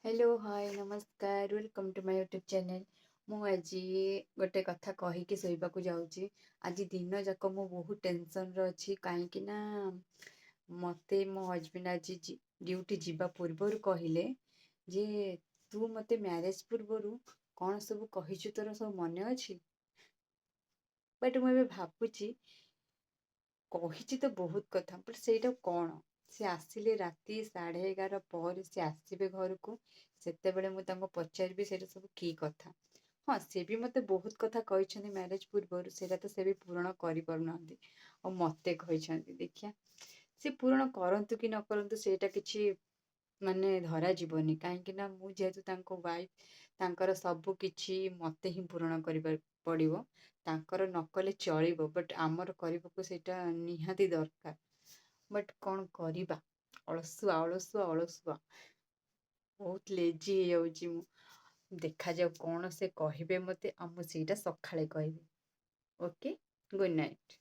Hello hi नमस्कार welcome to my YouTube channel. ମୁଁ ଆଜି ଗୋଟେ କଥା କହିକି ଶୋଇବାକୁ ଯାଉଛି। ଆଜି ଦିନ ଯାକ ମୁଁ ବହୁତ ଟେନସନ୍ରେ ଅଛି, କାହିଁକି ନା ମୋତେ ମୋ ହଜବେଣ୍ଡ ଆଜି ଡ୍ୟୁଟି ଯିବା ପୂର୍ବରୁ କହିଲେ ଯେ ତୁ ମୋତେ ମ୍ୟାରେଜ୍ ପୂର୍ବରୁ କ'ଣ ସବୁ କହିଛୁ ତୋର ସବୁ ମନେ ଅଛି। ବଟ୍ ମୁଁ ଏବେ ଭାବୁଛି କହିଛି ତ ବହୁତ କଥା, ବଟ୍ ସେଇଟା କ'ଣ, ସେ ଆସିଲେ ରାତି 11:30 ପରେ ସେ ଆସିବେ ଘରକୁ, ସେତେବେଳେ ମୁଁ ତାଙ୍କୁ ପଚାରିବି ସେଇଟା ସବୁ କି କଥା। ହଁ, ସେ ବି ମୋତେ ବହୁତ କଥା କହିଛନ୍ତି ମ୍ୟାରେଜ୍ ପୂର୍ବରୁ, ସେଇଟା ତ ସେ ବି ପୂରଣ କରିପାରୁନାହାନ୍ତି ଆଉ ମୋତେ କହିଛନ୍ତି। ଦେଖିଆ ସେ ପୂରଣ କରନ୍ତୁ କି ନ କରନ୍ତୁ ସେଇଟା କିଛି ମାନେ ଧରାଯିବନି, କାହିଁକି ନା ମୁଁ ଯେହେତୁ ତାଙ୍କ ୱାଇଫ୍, ତାଙ୍କର ସବୁ କିଛି ମୋତେ ହିଁ ପୂରଣ କରିବାକୁ ପଡ଼ିବ। ତାଙ୍କର ନ କଲେ ଚଳିବ, ବଟ୍ ଆମର କରିବାକୁ ସେଇଟା ନିହାତି ଦରକାର। ବଟ୍ କ'ଣ କରିବା, ଅଳସୁଆ ଅଳସୁଆ ଅଳସୁଆ ବହୁତ ଲେଜି ହେଇଯାଉଛି ମୁଁ। ଦେଖାଯାଉ କ'ଣ ସେ କହିବେ ମୋତେ, ଆଉ ମୁଁ ସେଇଟା ସକାଳେ କହିବି। Okay, good night.